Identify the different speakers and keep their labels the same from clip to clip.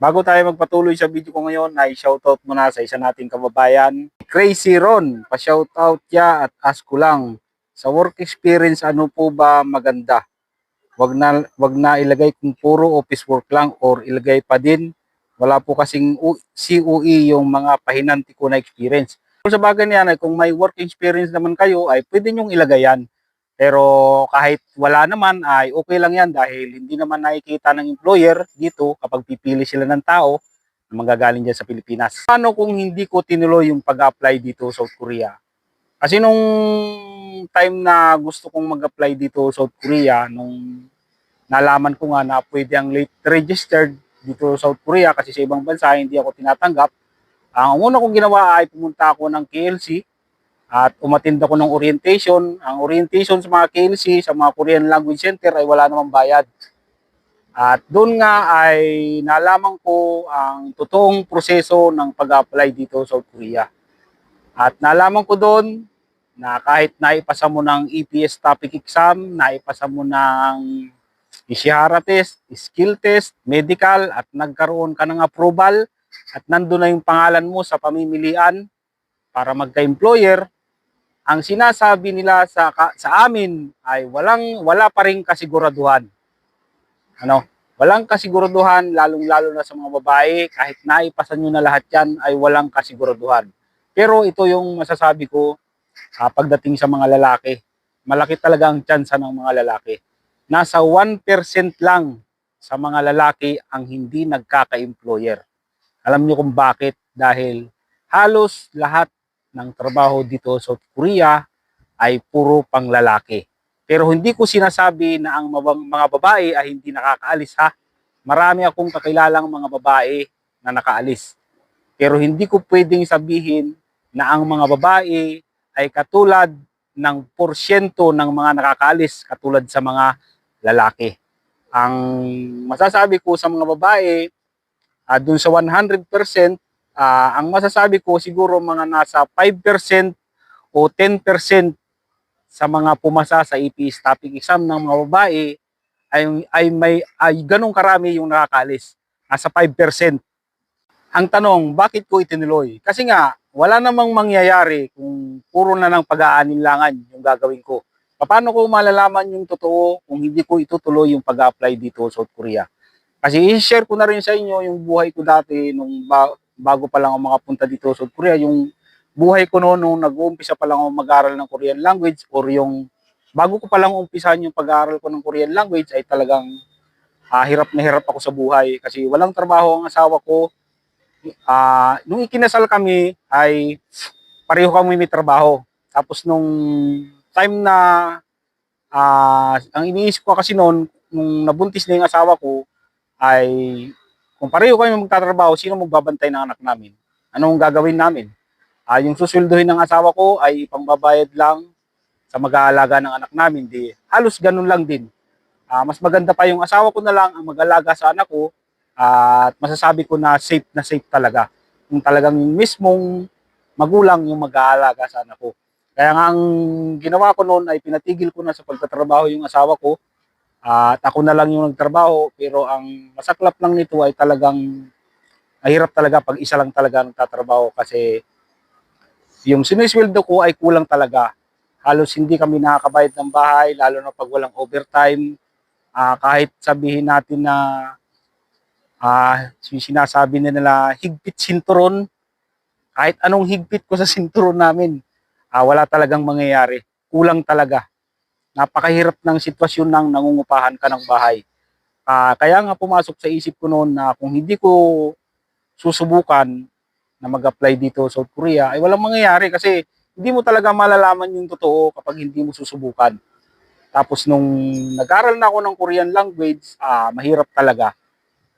Speaker 1: Bago tayo magpatuloy sa video ko ngayon, ay shoutout muna sa isa nating kababayan, Crazy Ron. Pa-shoutout niya at ask ko lang, sa work experience ano po ba maganda? Wag na ilagay kung puro office work lang or ilagay pa din. Wala po kasing COE yung mga pahinanti ko na experience. Kung sa bagay niyan ay kung may work experience naman kayo ay pwede nyong ilagay yan. Pero kahit wala naman ay okay lang yan dahil hindi naman nakikita ng employer dito kapag pipili sila ng tao na manggagaling dyan sa Pilipinas. Paano kung hindi ko tinuloy yung pag-apply dito sa South Korea? Kasi nung time na gusto kong mag-apply dito sa South Korea, nung nalaman ko nga na pwede ang late registered dito sa South Korea kasi sa ibang bansa hindi ako tinatanggap, ang una kong ginawa ay pumunta ako ng KLC at umattend ako ng orientation. Ang orientation sa mga KLC, sa mga Korean Language Center ay wala namang bayad. At doon nga ay nalaman ko ang totoong proseso ng pag-apply dito sa South Korea. At nalaman ko doon na kahit naipasa mo ng EPS topic exam, naipasa mo ng Ishihara test, skill test, medical at nagkaroon ka ng approval at nandun na yung pangalan mo sa pamimilian para magka-employer, ang sinasabi nila sa amin ay wala pa ring kasiguraduhan. Walang kasiguraduhan, lalong-lalo na sa mga babae, kahit naipasa nyo na lahat yan ay walang kasiguraduhan. Pero ito yung masasabi ko pagdating sa mga lalaki. Malaki talaga ang tsansa ng mga lalaki. Nasa 1% lang sa mga lalaki ang hindi nagkaka-employer. Alam niyo kung bakit? Dahil halos lahat ng trabaho dito sa South Korea ay puro pang lalaki. Pero hindi ko sinasabi na ang mga babae ay hindi nakakaalis ha. Marami akong kakilalang mga babae na nakaalis. Pero hindi ko pwedeng sabihin na ang mga babae ay katulad ng porsyento ng mga nakakaalis katulad sa mga lalaki. Ang masasabi ko sa mga babae, dun sa 100%, ang masasabi ko siguro mga nasa 5% o 10% sa mga pumasa sa EPS topic exam ng mga babae ay ganong karami yung nakakalis. Nasa 5%. Ang tanong, bakit ko itinuloy? Kasi nga, wala namang mangyayari kung puro na ng pag-aaninlangan yung gagawin ko. Paano ko malalaman yung totoo kung hindi ko itutuloy yung pag-apply dito sa South Korea? Kasi i-share ko na rin sa inyo yung buhay ko dati nung bago pa lang ako makapunta dito sa South Korea, yung buhay ko noon nung nag-uumpisa pa lang ako mag-aral ng Korean language or yung bago ko pa lang umpisahan yung pag-aaral ko ng Korean language ay talagang hirap na hirap ako sa buhay kasi walang trabaho ang asawa ko. Nung ikinasal kami ay pareho kami may trabaho. Tapos nung time na ang iniisip ko kasi noon, nung nabuntis na yung asawa ko, ay kung pareho kami magtatrabaho, sino magbabantay ng anak namin? Anong gagawin namin? Yung susulduhin ng asawa ko ay pangbabayad lang sa mag-aalaga ng anak namin. Di, halos ganun lang din. Mas maganda pa yung asawa ko na lang ang mag-alaga sa anak ko at masasabi ko na safe talaga. Yung talagang yung mismong magulang yung mag-aalaga sa anak ko. Kaya nga ang ginawa ko noon ay pinatigil ko na sa pagtatrabaho yung asawa ko at ako na lang yung nagtrabaho, pero ang masaklap lang nito ay talagang mahirap talaga pag isa lang talaga nagtatrabaho kasi yung sinisweldo ko ay kulang talaga. Halos hindi kami nakakabayad ng bahay, lalo na pag walang overtime. Kahit sabihin natin na sinasabi nila higpit sinturon, kahit anong higpit ko sa sinturon namin, wala talagang mangyayari. Kulang talaga. Napakahirap ng sitwasyon ng nangungupahan ka ng bahay. Kaya nga pumasok sa isip ko noon na kung hindi ko susubukan na mag-apply dito sa South Korea, ay walang mangyayari kasi hindi mo talaga malalaman yung totoo kapag hindi mo susubukan. Tapos nung nag-aral na ako ng Korean language, mahirap talaga.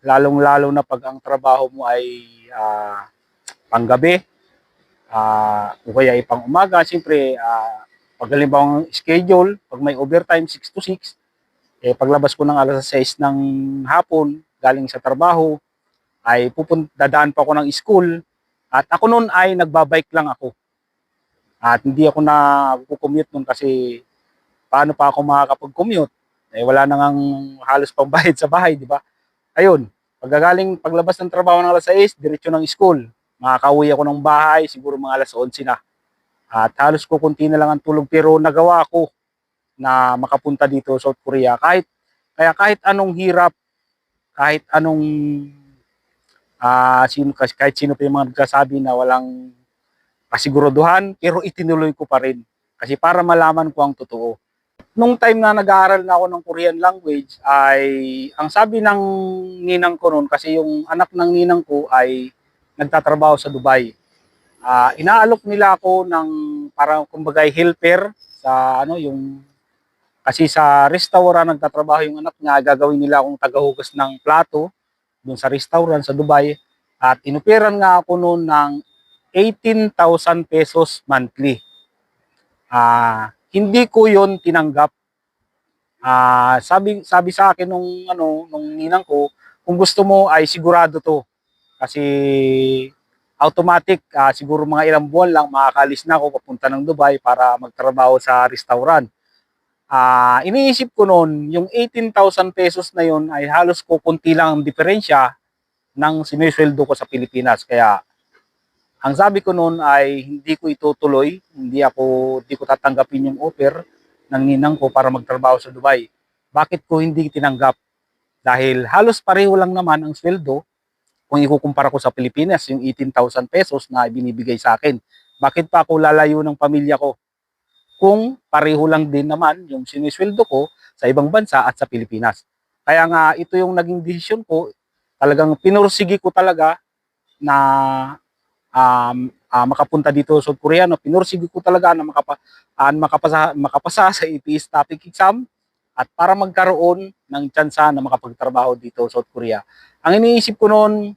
Speaker 1: Lalong-lalo na pag ang trabaho mo ay panggabi, o kaya ay pang umaga. Siyempre, pag halimbawa schedule, pag may overtime 6 to 6, paglabas ko ng alas 6 ng hapon, galing sa trabaho, ay dadaan pa ako ng school. At ako noon ay nagbabike lang ako. At hindi ako nagko-commute noon kasi paano pa ako makakapag-commute? Wala na ngang halos pambayad sa bahay, di ba? Ayun, Paglabas ng trabaho ng alas 6, diretso ng school. Makakauwi ako ng bahay, siguro mga alas 11 na. At halos ko kunti na lang ang tulog, pero nagawa ko na makapunta dito sa South Korea. Kahit anong hirap, kahit anong kahit sino pa yung mga nagsasabi na walang kasiguraduhan, pero itinuloy ko pa rin. Kasi para malaman ko ang totoo. Nung time na nag-aaral na ako ng Korean language, ay ang sabi ng ninang ko noon, kasi yung anak ng ninang ko ay nagtatrabaho sa Dubai. Inaalok nila ako ng parang kumbaga helper sa kasi sa restaurant nagtatrabaho yung anak niya, gagawin nila akong tagahugas ng plato doon sa restaurant sa Dubai, at inupiran nga ako noon ng 18,000 pesos monthly. Hindi ko yon tinanggap. Sabi sa akin nung ninang ko, kung gusto mo ay sigurado to. Kasi automatic, siguro mga ilang buwan lang makakalis na ako papunta ng Dubai para magtrabaho sa restaurant. Iniisip ko noon, yung 18,000 pesos na yun ay halos kukunti lang ang diferensya ng sinisweldo ko sa Pilipinas. Kaya ang sabi ko noon ay hindi ko itutuloy, hindi ko tatanggapin yung offer ng ninang ko para magtrabaho sa Dubai. Bakit ko hindi tinanggap? Dahil halos pareho lang naman ang sweldo kung ikukumpara ko sa Pilipinas, yung 18,000 pesos na binibigay sa akin. Bakit pa ako lalayo ng pamilya ko kung pareho lang din naman yung sinisweldo ko sa ibang bansa at sa Pilipinas? Kaya nga ito yung naging desisyon ko, talagang pinursigi ko talaga na makapunta dito sa South Korea. No? Pinursigi ko talaga na makapasa sa APS topic exam at para magkaroon ng tsansa na makapagtrabaho dito sa South Korea. Ang iniisip ko noon,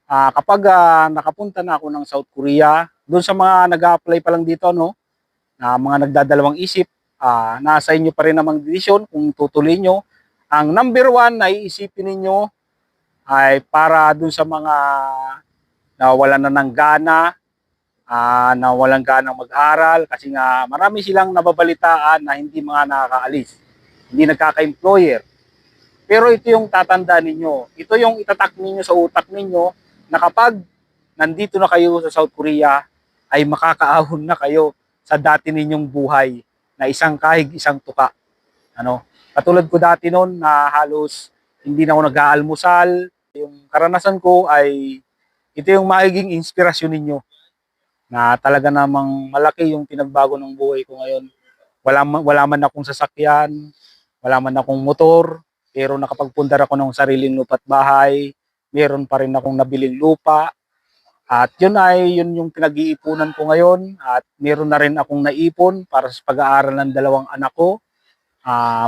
Speaker 1: kapag nakapunta na ako ng South Korea, doon sa mga nag-a-apply pa lang dito, no, na mga nagdadalawang isip, nasa inyo pa rin namang desisyon kung tutuloy nyo. Ang number one na iisipin ninyo ay para doon sa mga nawalan na ng gana, nawalan ganang mag-aral, kasi nga marami silang nababalitaan na hindi mga nakakaalis, hindi nagkaka-employer. Pero ito yung tatandaan ninyo, ito yung itatak ninyo sa utak ninyo, na kapag nandito na kayo sa South Korea, ay makakaahon na kayo sa dati ninyong buhay na isang kahig, isang tuka. Katulad ko dati noon na halos hindi na ako nag-aalmusal. Yung karanasan ko ay ito yung magiging inspirasyon ninyo na talaga namang malaki yung pinagbago ng buhay ko ngayon. Wala man akong sasakyan, wala man akong motor, pero nakapagpundar ako ng sariling lupa't bahay, meron pa rin akong nabiling lupa, at yun yung pinag-iipunan ko ngayon, at meron na rin akong naipon para sa pag-aaral ng dalawang anak ko.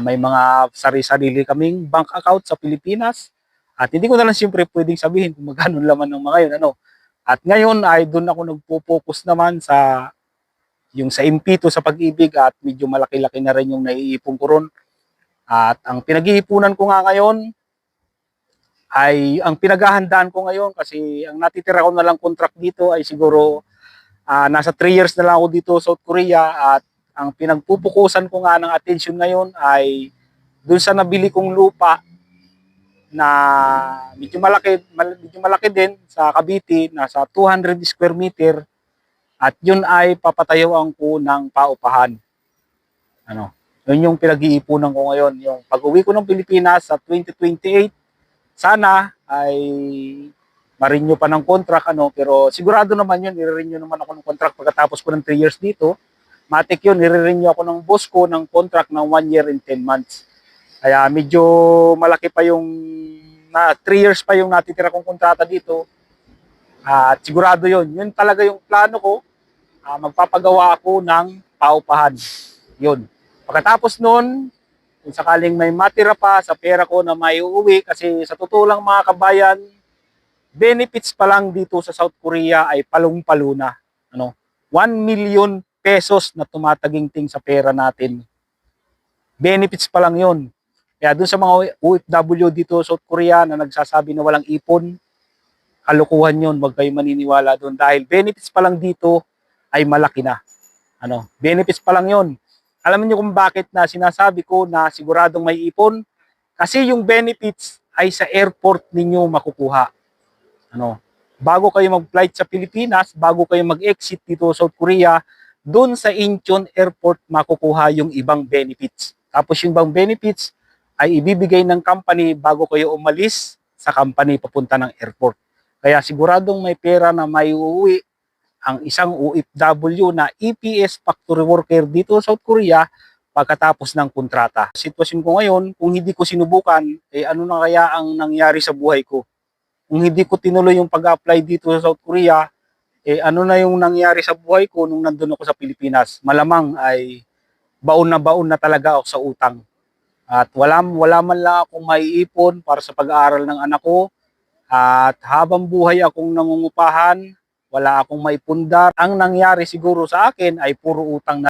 Speaker 1: May mga sarili-sarili kaming bank account sa Pilipinas, at hindi ko na lang siyempre pwedeng sabihin kung magkano laman ng mga yun. At ngayon ay doon ako nagpo-focus naman sa MP2 sa pag-ibig, at medyo malaki-laki na rin yung naiipon ko ron. At ang pinag-iipunan ko nga ngayon ay ang pinaghahandaan ko ngayon, kasi ang natitira ko na lang contract dito ay siguro nasa 3 years na lang ako dito sa South Korea, at ang pinagpupukusan ko nga ng attention ngayon ay dun sa nabili kong lupa na medyo malaki din sa Cavite, nasa 200 square meter, at yun ay papatayuan ko ng paupahan. Yun yung pinag-iipunan ko ngayon. Yung pag-uwi ko ng Pilipinas sa 2028, sana ay ma-renew pa ng contract, pero sigurado naman yun, i-renew naman ako ng contract pagkatapos ko ng 3 years dito. Matik yun, i-renew ako ng boss ko ng contract ng 1 year and 10 months. Kaya medyo malaki pa yung 3 years pa yung natitira kong kontrata dito. At sigurado yun talaga yung plano ko. Magpapagawa ako ng paupahan. Yun. Pagkatapos nun, kung sakaling may matira pa sa pera ko na may uuwi, kasi sa totoo lang mga kabayan, benefits pa lang dito sa South Korea ay palong-palo na. 1 million pesos na tumataginting sa pera natin. Benefits pa lang yun. Kaya doon sa mga OFW dito sa South Korea na nagsasabi na walang ipon, kalokohan yun, wag kayo maniniwala doon, dahil benefits pa lang dito ay malaki na. Benefits pa lang yun. Alam niyo kung bakit na sinasabi ko na siguradong may ipon? Kasi yung benefits ay sa airport ninyo makukuha. Ano? Bago kayo mag-flight sa Pilipinas, bago kayo mag-exit dito sa South Korea, doon sa Incheon Airport makukuha yung ibang benefits. Tapos yung ibang benefits ay ibibigay ng company bago kayo umalis sa company papunta ng airport. Kaya siguradong may pera na may uuwi ang isang OFW na EPS factory worker dito sa South Korea pagkatapos ng kontrata. Sitwasyon ko ngayon, kung hindi ko sinubukan, ano na kaya ang nangyari sa buhay ko? Kung hindi ko tinuloy yung pag-apply dito sa South Korea, ano na yung nangyari sa buhay ko nung nandun ako sa Pilipinas? Malamang ay baon na talaga ako sa utang. At wala man lang akong maiipon para sa pag-aaral ng anak ko. At habang buhay akong nangungupahan, wala akong maipundar. Ang nangyari siguro sa akin ay puro utang na